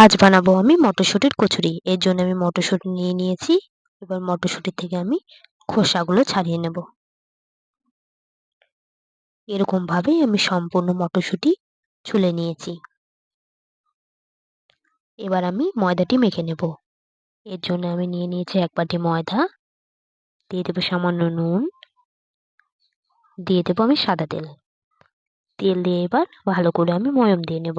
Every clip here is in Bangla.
আজ বানাবো আমি মটরশুঁটির কচুরি। এর জন্য আমি মটরশুঁটি নিয়ে নিয়েছি। এবার মটরশুঁটি থেকে আমি খোসাগুলো ছাড়িয়ে নেব। এরকম ভাবে আমি সম্পূর্ণ মটরশুঁটি ছুলে নিয়েছি। এবার আমি ময়দাটি মেখে নেব। এর জন্য আমি নিয়ে নিয়েছি 1 বাটি ময়দা, দিয়ে দেবো সামান্য নুন, দিয়ে দেবো আমি সাদা তেল। তেল দিয়ে এবার ভালো করে আমি ময়াম দিয়ে নেব।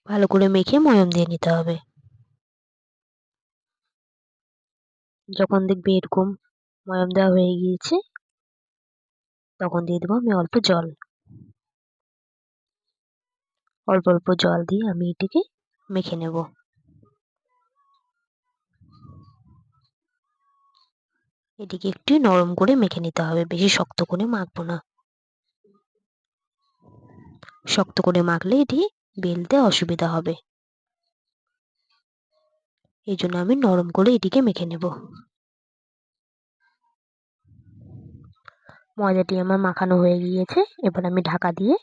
ভালো করে মেখে ময়াম দিয়ে নিতে হবে। যখন দেখবে এরকম ময়াম দেওয়া হয়ে গিয়েছে, তখন দিয়ে দেবো আমি অল্প জল। অল্প অল্প জল দিয়ে আমি এটিকে মেখে নেব। এটিকে একটু নরম করে মেখে নিতে হবে, বেশি শক্ত করে মাখবো না। শক্ত করে মাখলে এটি বেলতে অসুবিধা হবে। এই জন্য আমি নরম করে এটিকে মেখে নেব। ময়দাটি আমার মাখানো হয়ে গিয়েছে। এবার আমি ঢাকা দিয়ে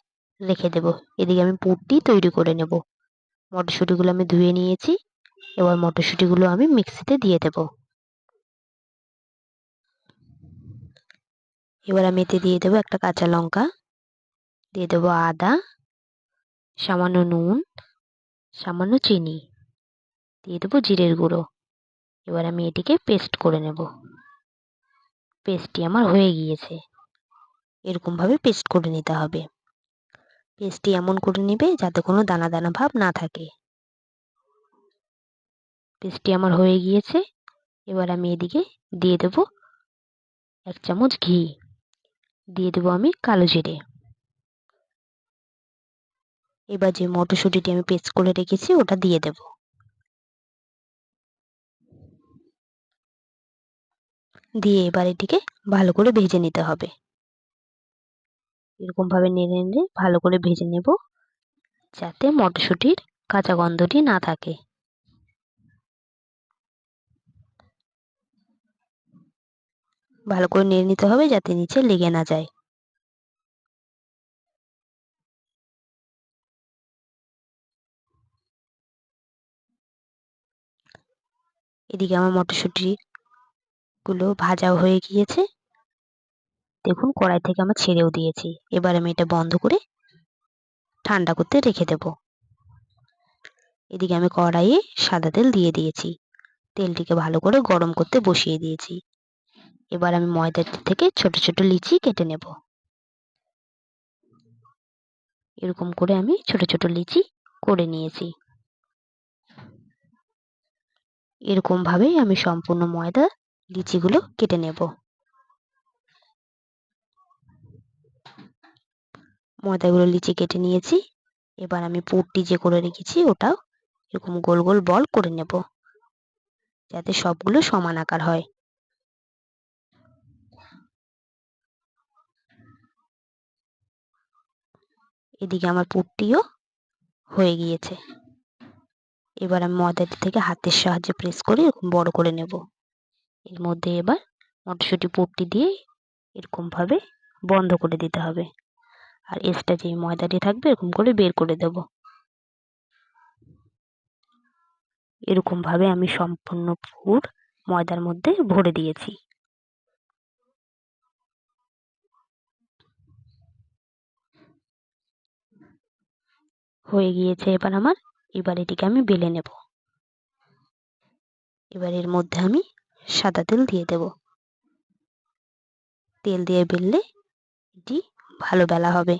রেখে দেব। এদিকে আমি পুরটি তৈরি করে নেব। মটরশুঁটিগুলো আমি ধুয়ে নিয়েছি। এবার মটরশুঁটিগুলো আমি মিক্সিতে দিয়ে দেব। এবার আমি এতে দিয়ে দেবো একটা কাঁচা লঙ্কা, দিয়ে দেবো আদা, সামান্য নুন, সামান্য চিনি, দিয়ে দেবো জিরের গুঁড়ো। এবার আমি এটিকে পেস্ট করে নেব। পেস্টটি আমার হয়ে গিয়েছে। এরকমভাবে পেস্ট করে নিতে হবে। পেস্টটি এমন করে নিবে যাতে কোনো দানা দানা ভাব না থাকে। পেস্টটি আমার হয়ে গিয়েছে। এবার আমি এদিকে দিয়ে দেব 1 চামচ ঘি, দিয়ে দেবো আমি কালো জিরে। এবার যে মটরশুঁটিটি আমি পেস্ট করে রেখেছি ওটা দিয়ে দেব। দিয়ে এবার এটিকে ভালো করে ভেজে নিতে হবে। এরকমভাবে নেড়ে নেড়ে ভালো করে ভেজে নেব, যাতে মটরশুঁটির কাঁচা গন্ধটি না থাকে। ভালো করে নেড়ে নিতে হবে যাতে নিচে লেগে না যায়। এদিকে আমার মটরশুঁটিগুলো ভাজা হয়ে গিয়েছে। দেখুন কড়াই থেকে আমার ছেড়েও দিয়েছি। এবার আমি এটা বন্ধ করে ঠান্ডা করতে রেখে দেব। এদিকে আমি কড়াইয়ে সাদা তেল দিয়ে দিয়েছি। তেলটিকে ভালো করে গরম করতে বসিয়ে দিয়েছি। এবার আমি ময়দাটি থেকে ছোট ছোট লিচি কেটে নেব। এরকম করে আমি ছোট ছোট লিচি করে নিয়েছি। এরকম ভাবেই আমি সম্পূর্ণ ময়দা লিচিগুলো কেটে নেব। ময়দাগুলো লিচি কেটে নিয়েছি। এবার আমি পুরটি যে করে রেখেছি ওটাও এরকম গোল গোল বল করে নেব, যাতে সবগুলো সমান আকার হয়। এদিকে আমার পুরটিও হয়ে গিয়েছে। এবার আমি ময়দাটি থেকে হাতের সাহায্যে প্রেস করে এরকম বড় করে নেব। এর মধ্যে এবার মটরশুঁটি পুরটি দিয়ে এরকম ভাবে বন্ধ করে দিতে হবে। আর এক্সট্রা যে ময়দাটি থাকবে এরকম করে বের করে দেব। এরকম ভাবে আমি সম্পূর্ণ পুর ময়দার মধ্যে ভরে দিয়েছি। হয়ে গিয়েছে এবার আমার। এবার এটিকে আমি বেলে নেব। এবার এর মধ্যে আমি সাদা তেল দিয়ে দেব। তেল দিয়ে বেললে এটি ভালো বেলা হবে।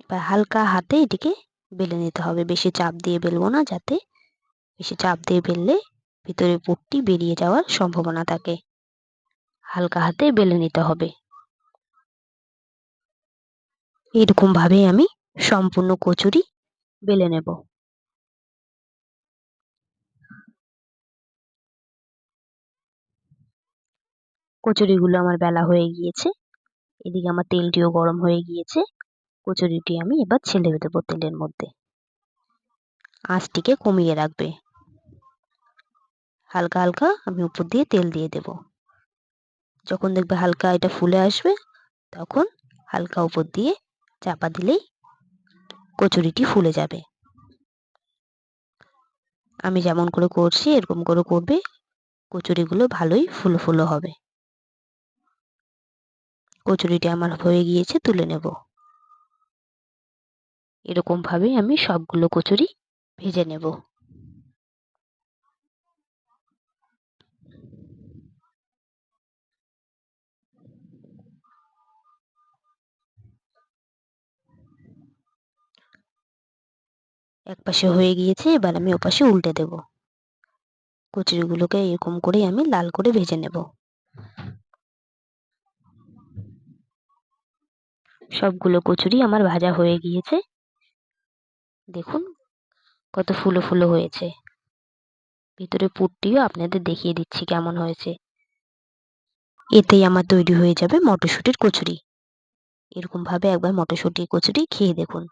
এবার হালকা হাতে এটিকে বেলে নিতে হবে, বেশি চাপ দিয়ে বেলবো না, যাতে বেশি চাপ দিয়ে বেললে ভিতরে পুরটি বেরিয়ে যাওয়ার সম্ভাবনা থাকে। হালকা হাতে বেলে নিতে হবে। এরকম ভাবে আমি সম্পূর্ণ কচুরি বেলে নেব। কচুরিগুলো আমার বেলা হয়ে গিয়েছে। এদিকে আমার তেলটিও গরম হয়ে গিয়েছে। কচুরিটি আমি এবার ছেড়ে দেবো তেলের মধ্যে। আঁচটিকে কমিয়ে রাখবে। হালকা হালকা আমি উপর দিয়ে তেল দিয়ে দেব। যখন দেখবে হালকা এটা ফুলে আসবে, তখন হালকা উপর দিয়ে চাপা দিলেই কচুরিটি ফুলে যাবে। আমি যেমন করে করছি এরকম করে করবে, কচুরিগুলো ভালোই ফুলো ফুলো হবে। কচুরিটি আমার হয়ে গিয়েছে, তুলে নেব। এরকম ভাবে আমি সবগুলো কচুরি ভেজে নেব। এক পাশে হয়ে গিয়েছে, এবার আমি ওপাশে উল্টে দেব। কচুরিগুলোকে এরকম করেই আমি লাল করে ভেজে নেব। সবগুলো কচুরি আমার ভাজা হয়ে গিয়েছে। দেখুন কত ফুলো ফুলো হয়েছে। ভিতরে পুরটিও আপনাদের দেখিয়ে দিচ্ছি কেমন হয়েছে। এতেই আমার তৈরি হয়ে যাবে মটরশুঁটির কচুরি। এরকম ভাবে একবার মটরশুঁটির কচুরি খেয়ে দেখুন।